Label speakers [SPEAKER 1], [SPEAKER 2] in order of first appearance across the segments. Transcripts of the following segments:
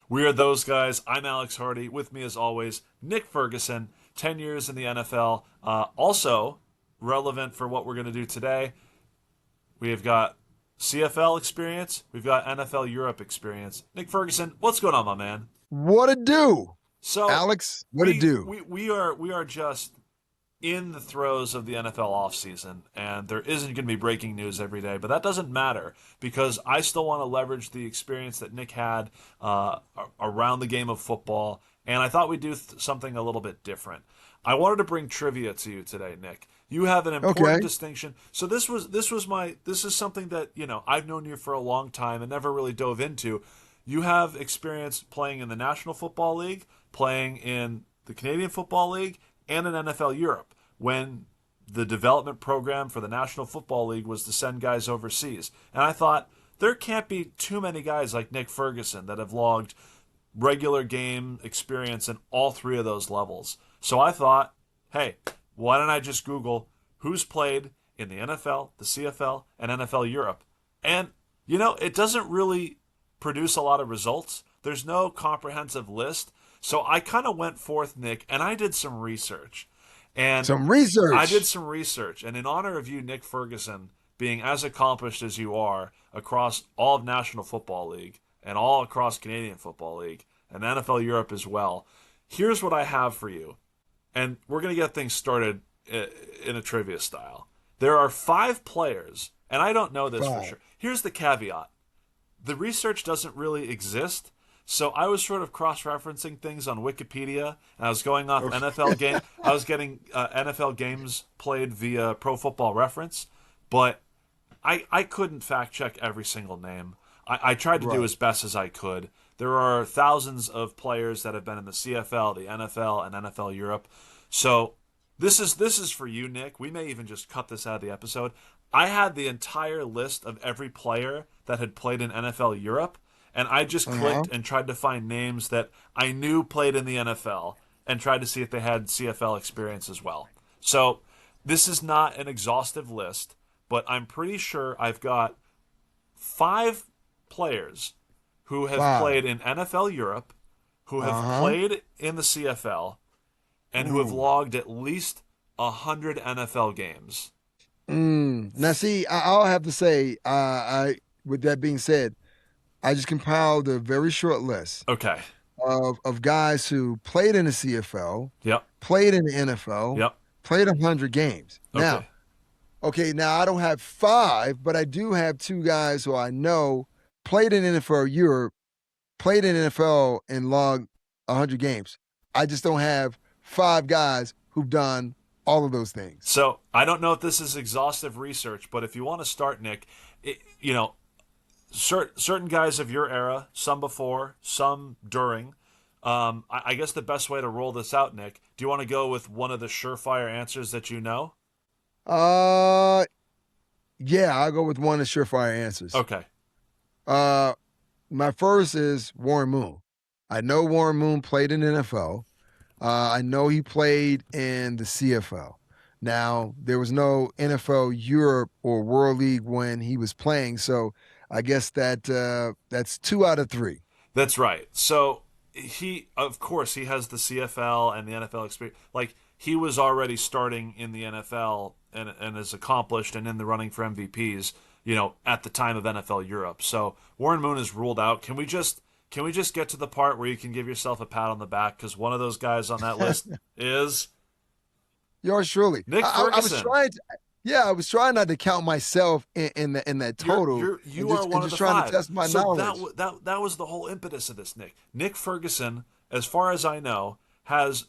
[SPEAKER 1] We are those guys. I'm Alex Hardy. With me, as always, Nick Ferguson, 10 years in the NFL. Also relevant for what we're going to do today. We have got CFL experience. We've got NFL Europe experience. Nick Ferguson, what's going on, my man?
[SPEAKER 2] What it do,
[SPEAKER 1] So
[SPEAKER 2] Alex? What it
[SPEAKER 1] we
[SPEAKER 2] do?
[SPEAKER 1] we we are just in the throes of the NFL offseason, and there isn't going to be breaking news every day, but that doesn't matter because I still want to leverage the experience that Nick had around the game of football, and I thought we'd do something a little bit different. I wanted to bring trivia to you today, Nick. You have an important
[SPEAKER 2] Okay.
[SPEAKER 1] distinction. So this is something that I've known you for a long time and never really dove into. You have experience playing in the National Football League, playing in the Canadian Football League, and in NFL Europe when the development program for the National Football League was to send guys overseas. And I thought there can't be too many guys like Nick Ferguson that have logged regular game experience in all three of those levels. So I thought, hey, why don't I just Google who's played in the NFL, the CFL, and NFL Europe? And, it doesn't really produce a lot of results. There's no comprehensive list. So I kind of went forth, Nick, and I did some research. And
[SPEAKER 2] Some
[SPEAKER 1] I did
[SPEAKER 2] research.
[SPEAKER 1] some research. And in honor of you, Nick Ferguson, being as accomplished as you are across all of National Football League and all across Canadian Football League and NFL Europe as well, here's what I have for you. And we're going to get things started in a trivia style. There are 5 players, and I don't know this for
[SPEAKER 2] Five.
[SPEAKER 1] sure. Here's the caveat: the research doesn't really exist. So I was sort of cross-referencing things on Wikipedia, and I was going off
[SPEAKER 2] Okay.
[SPEAKER 1] NFL game. I was getting NFL games played via Pro Football Reference, but I couldn't fact check every single name. I tried to do
[SPEAKER 2] Right.
[SPEAKER 1] as best as I could. There are thousands of players that have been in the CFL, the NFL, and NFL Europe. So this is for you, Nick. We may even just cut this out of the episode. I had the entire list of every player that had played in NFL Europe, and I just
[SPEAKER 2] Uh-huh.
[SPEAKER 1] clicked and tried to find names that I knew played in the NFL and tried to see if they had CFL experience as well. So this is not an exhaustive list, but I'm pretty sure I've got 5 players who have
[SPEAKER 2] Five.
[SPEAKER 1] played in NFL Europe, who have
[SPEAKER 2] Uh-huh.
[SPEAKER 1] played in the CFL, and who have
[SPEAKER 2] Ooh.
[SPEAKER 1] logged at least 100 NFL games.
[SPEAKER 2] Now, see, I'll have to say, with that being said, I just compiled a very short list
[SPEAKER 1] Okay.
[SPEAKER 2] of guys who played in the CFL,
[SPEAKER 1] Yep.
[SPEAKER 2] played in the NFL,
[SPEAKER 1] Yep.
[SPEAKER 2] played 100 games. Now,
[SPEAKER 1] Okay.
[SPEAKER 2] okay, now I don't have five, but I do have two guys who I know played in NFL Europe, played in NFL, and logged 100 games. I just don't have five guys who've done all of those things.
[SPEAKER 1] So I don't know if this is exhaustive research, but if you want to start, Nick, it, you know, certain guys of your era, some before, some during. I guess the best way to roll this out, Nick, do you want to go with one of the surefire answers that you know?
[SPEAKER 2] Uh, yeah, I'll go with one of the surefire answers.
[SPEAKER 1] Okay.
[SPEAKER 2] Uh, my first is Warren Moon. I know Warren Moon played in the NFL. I know he played in the CFL. Now, there was no NFL Europe or World League when he was playing, so I guess that's two out of three.
[SPEAKER 1] That's right. So of course, he has the CFL and the NFL experience. Like he was already starting in the NFL and is accomplished and in the running for MVPs. At the time of NFL Europe. So Warren Moon is ruled out. Can we just get to the part where you can give yourself a pat on the back because one of those guys on that list is
[SPEAKER 2] Yours truly.
[SPEAKER 1] Nick
[SPEAKER 2] I was
[SPEAKER 1] Ferguson.
[SPEAKER 2] trying to, yeah, I was trying not to count myself in that
[SPEAKER 1] You're
[SPEAKER 2] total
[SPEAKER 1] you're
[SPEAKER 2] and
[SPEAKER 1] you are
[SPEAKER 2] just
[SPEAKER 1] one of the
[SPEAKER 2] trying to
[SPEAKER 1] 5.
[SPEAKER 2] test my
[SPEAKER 1] So
[SPEAKER 2] knowledge.
[SPEAKER 1] that was the whole impetus of this, Nick. Nick Ferguson, as far as I know, has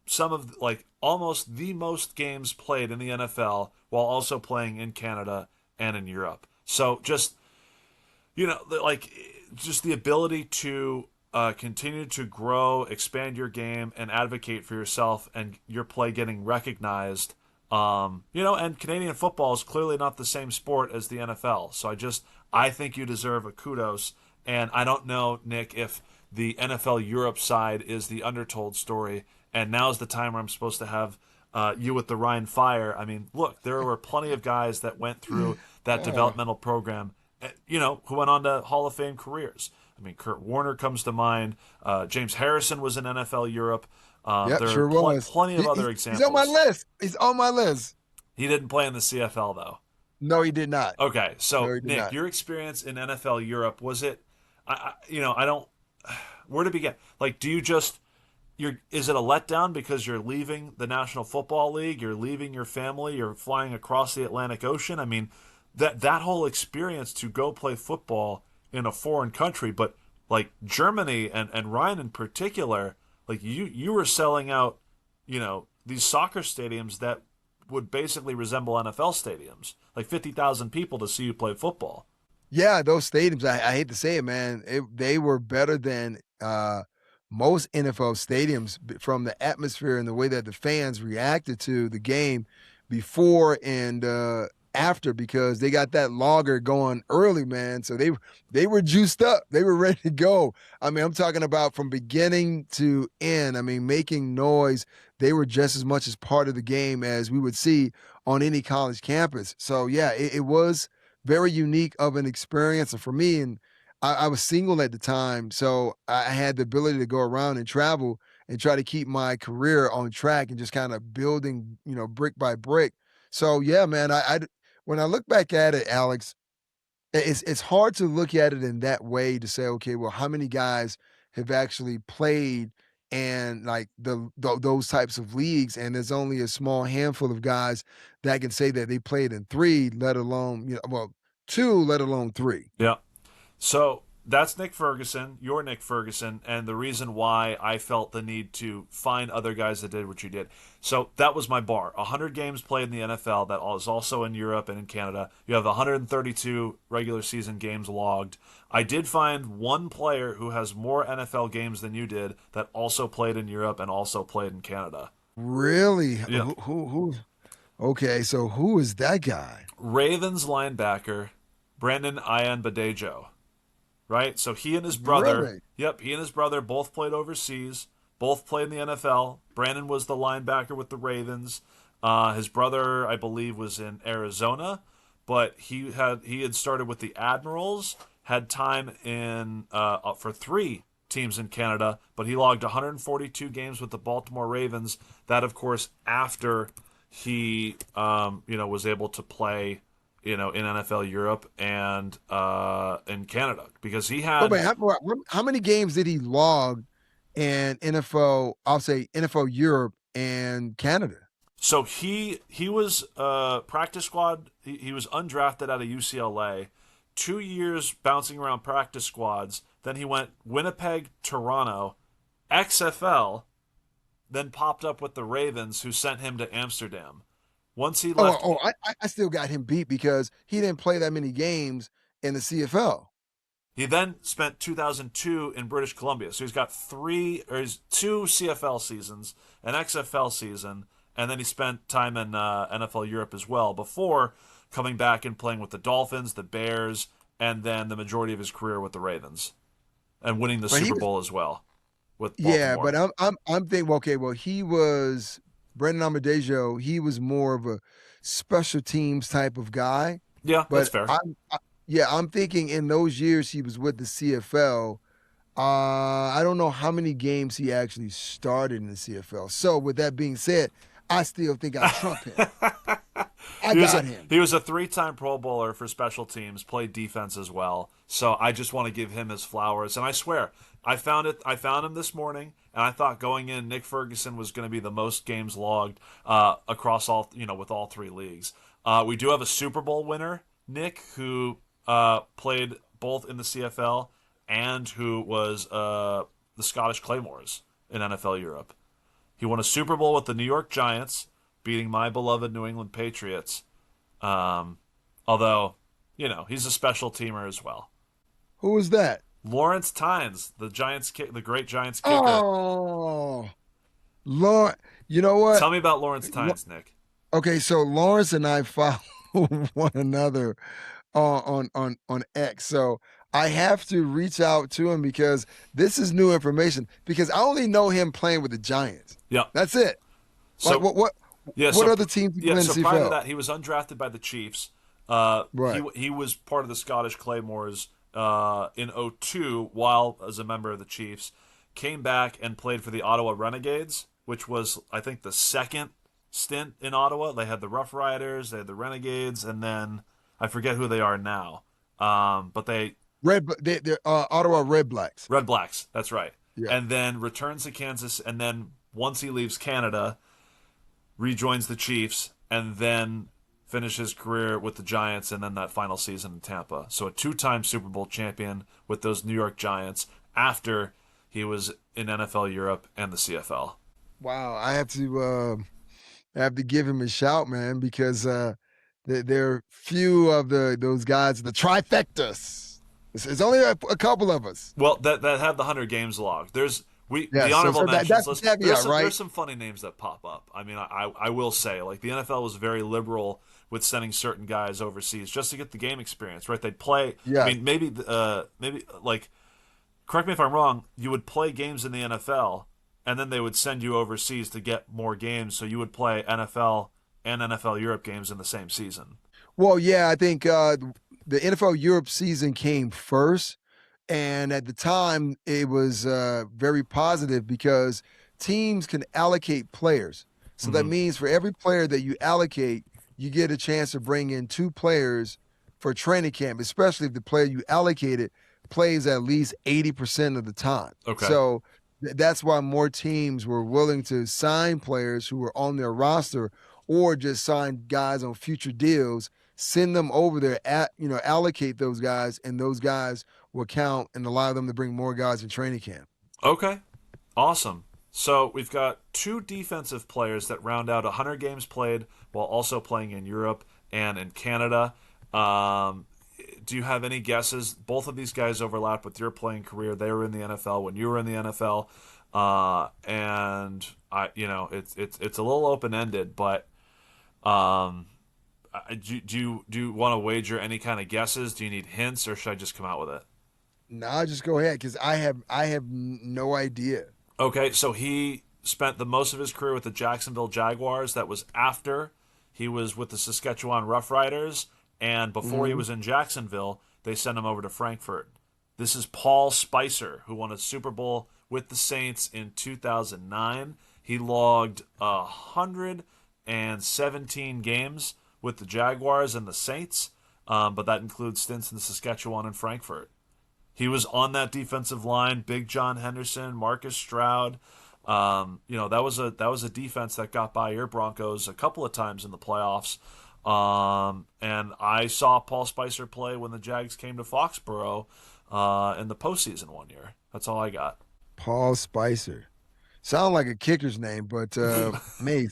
[SPEAKER 1] some of like almost the most games played in the NFL while also playing in Canada and in Europe. So like just the ability to continue to grow, expand your game, and advocate for yourself and your play getting recognized. And Canadian football is clearly not the same sport as the NFL. So I think you deserve a kudos. And I don't know, Nick, if the NFL Europe side is the undertold story. And now's the time where I'm supposed to have you with the Ryan Fire. I mean, look, there were plenty of guys that went through that
[SPEAKER 2] Uh,
[SPEAKER 1] developmental program, who went on to Hall of Fame careers. I mean, Kurt Warner comes to mind. James Harrison was in NFL Europe.
[SPEAKER 2] Yep,
[SPEAKER 1] There are
[SPEAKER 2] sure was.
[SPEAKER 1] plenty of other
[SPEAKER 2] He's on my
[SPEAKER 1] examples.
[SPEAKER 2] list. He's on my list.
[SPEAKER 1] He didn't play in the CFL though.
[SPEAKER 2] No, he did not.
[SPEAKER 1] Okay,
[SPEAKER 2] No,
[SPEAKER 1] so
[SPEAKER 2] he did
[SPEAKER 1] Nick,
[SPEAKER 2] not.
[SPEAKER 1] your experience in NFL Europe, was it? I don't. Where to begin? Like, do you just is it a letdown because you're leaving the National Football League, you're leaving your family, you're flying across the Atlantic Ocean? I mean, that whole experience to go play football in a foreign country, but like Germany and Ryan in particular, like you were selling out, these soccer stadiums that would basically resemble NFL stadiums, like 50,000 people to see you play football.
[SPEAKER 2] Yeah, those stadiums, I hate to say it, man, they were better than most NFL stadiums from the atmosphere and the way that the fans reacted to the game before and after, because they got that lager going early, man. So they were juiced up. They were ready to go. I mean, I'm talking about from beginning to end. I mean, making noise. They were just as much as part of the game as we would see on any college campus. So yeah, it was very unique of an experience. And for me, and I was single at the time, so I had the ability to go around and travel and try to keep my career on track and just kind of building, brick by brick. So yeah, man, when I look back at it, Alex, it's hard to look at it in that way to say, okay, well, how many guys have actually played and like those types of leagues, and there's only a small handful of guys that can say that they played in three, let alone two, let alone three.
[SPEAKER 1] Yeah. So that's Nick Ferguson. You're Nick Ferguson, and the reason why I felt the need to find other guys that did what you did. So that was my bar. 100 games played in the NFL. That is also in Europe and in Canada. You have 132 regular season games logged. I did find one player who has more NFL games than you did that also played in Europe and also played in Canada.
[SPEAKER 2] Really?
[SPEAKER 1] Yeah.
[SPEAKER 2] Who? Okay, so who is that guy?
[SPEAKER 1] Ravens linebacker Brandon Ayanbadejo. Right? So he and his brother,
[SPEAKER 2] Really?
[SPEAKER 1] yep, he and his brother both played overseas, both played in the NFL. Brandon was the linebacker with the Ravens. His brother, I believe, was in Arizona, but he had started with the Admirals, had time in for 3 teams in Canada, but he logged 142 games with the Baltimore Ravens. That, of course, after he was able to play in NFL Europe and in Canada, because he
[SPEAKER 2] But
[SPEAKER 1] had.
[SPEAKER 2] wait, how many games did he log in NFL? I'll say NFL Europe and Canada.
[SPEAKER 1] So he was practice squad. He was undrafted out of UCLA. 2 years bouncing around practice squads. Then he went Winnipeg, Toronto, XFL, then popped up with the Ravens, who sent him to Amsterdam. Once he left,
[SPEAKER 2] I still got him beat because he didn't play that many games in the CFL.
[SPEAKER 1] he then spent 2002 in British Columbia. So he's got 2 CFL seasons, an XFL season, and then he spent time in NFL Europe as well before coming back and playing with the Dolphins, the Bears, and then the majority of his career with the Ravens, and winning the Super Bowl as well with Baltimore.
[SPEAKER 2] Yeah, but I'm thinking, okay, well, he was Brendan Amadejo. He was more of a special teams type of guy.
[SPEAKER 1] Yeah,
[SPEAKER 2] But
[SPEAKER 1] that's fair.
[SPEAKER 2] I'm thinking in those years he was with the CFL. I don't know how many games he actually started in the CFL. So with that being said, I still think I trump him. I got him.
[SPEAKER 1] He was a 3-time Pro Bowler for special teams, played defense as well. So I just want to give him his flowers. And I swear, I found him this morning, and I thought going in, Nick Ferguson was going to be the most games logged across all, with all 3 leagues. We do have a Super Bowl winner, Nick, who played both in the CFL and who was the Scottish Claymores in NFL Europe. He won a Super Bowl with the New York Giants, beating my beloved New England Patriots. Although, he's a special teamer as well.
[SPEAKER 2] Who was that?
[SPEAKER 1] Lawrence Tynes, the great Giants kicker.
[SPEAKER 2] Oh, Lawrence. You know what?
[SPEAKER 1] Tell me about Lawrence Tynes, Nick.
[SPEAKER 2] Okay, so Lawrence and I follow one another on X. So I have to reach out to him because this is new information. Because I only know him playing with the Giants.
[SPEAKER 1] Yeah,
[SPEAKER 2] that's it.
[SPEAKER 1] So
[SPEAKER 2] what other teams?
[SPEAKER 1] So prior to that, he was undrafted by the Chiefs.
[SPEAKER 2] Right.
[SPEAKER 1] He was part of the Scottish Claymores in '02 while as a member of the Chiefs. Came back and played for the Ottawa Renegades, which was, I think, the second stint in Ottawa. They had the Rough Riders, they had the Renegades, and then I forget who they are now. But they
[SPEAKER 2] They're Ottawa Red Blacks.
[SPEAKER 1] Red Blacks, that's right.
[SPEAKER 2] Yeah.
[SPEAKER 1] And then returns to Kansas, and then once he leaves Canada, rejoins the Chiefs, and then finishes his career with the Giants, and then that final season in Tampa. So a two-time Super Bowl champion with those New York Giants after he was in NFL Europe and the CFL.
[SPEAKER 2] Wow, I have to give him a shout, man, because there are few of those guys, the trifectas. It's only a couple of us.
[SPEAKER 1] Well, that have the 100 games log. There's
[SPEAKER 2] Yeah,
[SPEAKER 1] the honorable mentions
[SPEAKER 2] that's
[SPEAKER 1] list.
[SPEAKER 2] the caveat, right?
[SPEAKER 1] There's some funny names that pop up. I mean, I will say, like, the NFL was very liberal with sending certain guys overseas just to get the game experience, right? They'd play.
[SPEAKER 2] Yeah.
[SPEAKER 1] I mean, maybe like, correct me if I'm wrong. You would play games in the NFL, and then they would send you overseas to get more games. So you would play NFL and NFL Europe games in the same season.
[SPEAKER 2] Well, yeah, I think the NFL Europe season came first. And at the time, it was very positive because teams can allocate players. So that
[SPEAKER 1] Mm-hmm.
[SPEAKER 2] means for every player that you allocate, you get a chance to bring in two players for training camp, especially if the player you allocated plays at least 80% of the time.
[SPEAKER 1] Okay.
[SPEAKER 2] So that's why more teams were willing to sign players who were on their roster or just sign guys on future deals, send them over there, allocate those guys, and those guys will count and allow them to bring more guys in training camp.
[SPEAKER 1] Okay. Awesome. So we've got two defensive players that round out 100 games played while also playing in Europe and in Canada. Do you have any guesses? Both of these guys overlap with your playing career. They were in the NFL when you were in the NFL, and it's a little open ended. But do you want to wager any kind of guesses? Do you need hints, or should I just come out with it?
[SPEAKER 2] Nah, just go ahead because I have no idea.
[SPEAKER 1] Okay, so he spent the most of his career with the Jacksonville Jaguars. That was after he was with the Saskatchewan Roughriders, and before he
[SPEAKER 2] Mhm.
[SPEAKER 1] was in Jacksonville, they sent him over to Frankfurt. This is Paul Spicer, who won a Super Bowl with the Saints in 2009. He logged 117 games with the Jaguars and the Saints, but that includes stints in Saskatchewan and Frankfurt. He was on that defensive line. Big John Henderson, Marcus Stroud. That was a defense that got by your Broncos a couple of times in the playoffs. And I saw Paul Spicer play when the Jags came to Foxborough in the postseason one year. That's all I got.
[SPEAKER 2] Paul Spicer. Sound like a kicker's name, but mate,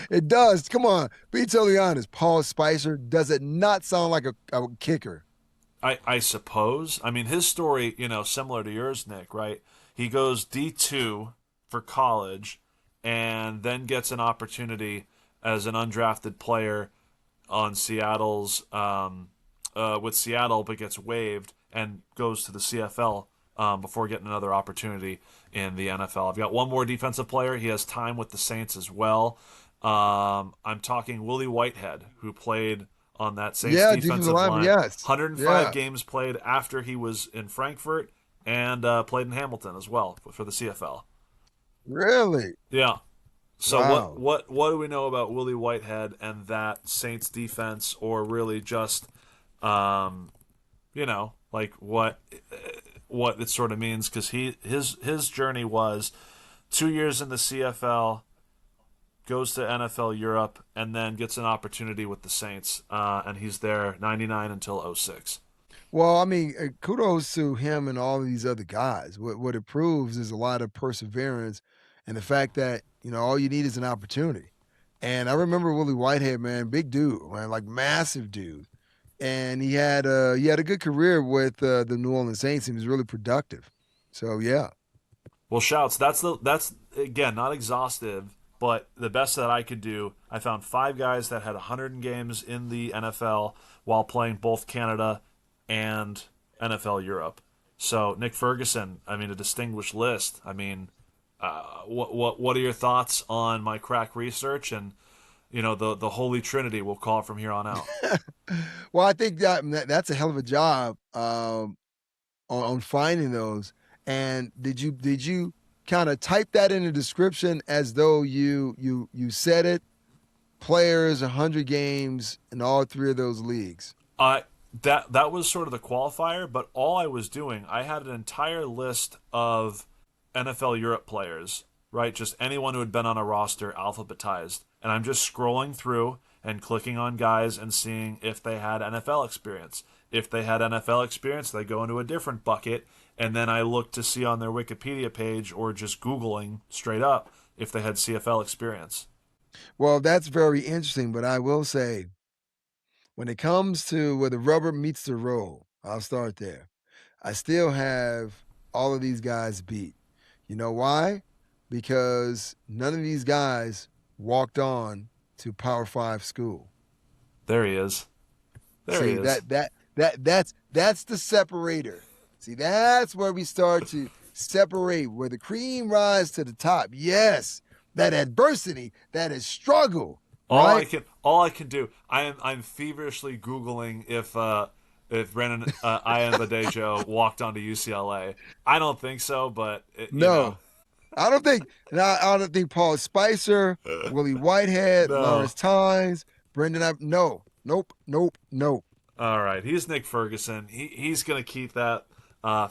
[SPEAKER 2] it does. Come on, be totally honest. Paul Spicer, does it not sound like a kicker?
[SPEAKER 1] I suppose. I mean, his story, similar to yours, Nick, right? He goes D2 for college and then gets an opportunity as an undrafted player on Seattle's with Seattle, but gets waived and goes to the CFL before getting another opportunity in the NFL. I've got one more defensive player. He has time with the Saints as well. I'm talking Willie Whitehead, who played on that Saints
[SPEAKER 2] Yeah,
[SPEAKER 1] defensive
[SPEAKER 2] lineman,
[SPEAKER 1] line.
[SPEAKER 2] yes.
[SPEAKER 1] 105
[SPEAKER 2] Yeah.
[SPEAKER 1] games played after he was in Frankfurt and played in Hamilton as well for the CFL.
[SPEAKER 2] Really?
[SPEAKER 1] Yeah. So
[SPEAKER 2] Wow.
[SPEAKER 1] what do we know about Willie Whitehead and that Saints defense, or really just like what it sort of means? Because his journey was 2 years in the CFL, goes to NFL Europe, and then gets an opportunity with the Saints, and he's there 99 until '06.
[SPEAKER 2] Well, I mean, kudos to him and all of these other guys. What it proves is a lot of perseverance and the fact that, all you need is an opportunity. And I remember Willie Whitehead, man, big dude, man, like massive dude. And he had a good career with the New Orleans Saints. He was really productive. So, yeah.
[SPEAKER 1] Well, shouts. That's again not exhaustive, but the best that I could do. I found five guys that had 100 games in the NFL while playing both Canada and NFL Europe. So Nick Ferguson, I mean, a distinguished list. I mean, what are your thoughts on my crack research and the Holy Trinity? We'll call it from here on out.
[SPEAKER 2] Well, I think that's a hell of a job. on finding those. And did you kind of type that in the description as though you said it? Players, 100 games in all three of those leagues.
[SPEAKER 1] Uh, that was sort of the qualifier, but all I was doing, I had an entire list of NFL Europe players, right? Just anyone who had been on a roster alphabetized. And I'm just scrolling through and clicking on guys and seeing if they had NFL experience. If they had NFL experience, they go into a different bucket, and then I look to see on their Wikipedia page or just Googling straight up if they had CFL experience.
[SPEAKER 2] Well, that's very interesting, but I will say, when it comes to where the rubber meets the road, I'll start there. I still have all of these guys beat. You know why? Because none of these guys walked on to Power Five school.
[SPEAKER 1] There he is. There he
[SPEAKER 2] See,
[SPEAKER 1] is.
[SPEAKER 2] that's the separator. See, that's where we start to separate, where the cream rises to the top. Yes, that adversity, that is struggle, right?
[SPEAKER 1] All I can do. I'm feverishly googling if Brandon Ayanbadejo walked onto UCLA. I don't think so, but
[SPEAKER 2] No, I don't think Paul Spicer, Willie Whitehead,
[SPEAKER 1] no.
[SPEAKER 2] Lawrence Tynes, Brendan. No, nope, nope, nope.
[SPEAKER 1] All right, he's Nick Ferguson. He's gonna keep that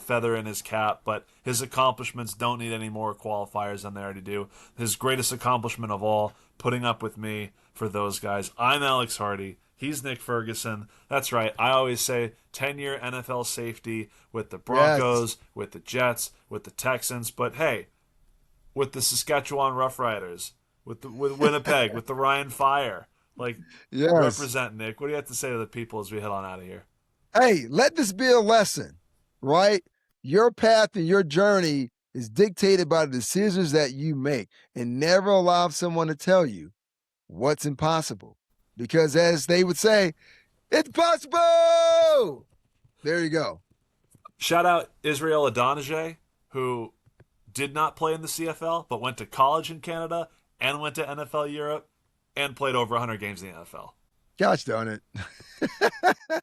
[SPEAKER 1] feather in his cap, but his accomplishments don't need any more qualifiers than they already do. His greatest accomplishment of all, putting up with me for those guys. I'm Alex Hardy. He's Nick Ferguson. That's right. I always say 10-year NFL safety with the
[SPEAKER 2] Yes,
[SPEAKER 1] Broncos, with the Jets, with the Texans. But hey, with the Saskatchewan Roughriders, with Winnipeg, with the Ryan Fire. Like,
[SPEAKER 2] yes.
[SPEAKER 1] represent, Nick. What do you have to say to the people as we head on out of here?
[SPEAKER 2] Hey, let this be a lesson, right? Your path and your journey is dictated by the decisions that you make, and never allow someone to tell you what's impossible. Because as they would say, it's possible. There you go.
[SPEAKER 1] Shout out Israel Adonijah, who did not play in the CFL, but went to college in Canada and went to NFL Europe and played over 100 games in the NFL.
[SPEAKER 2] Gosh darn it.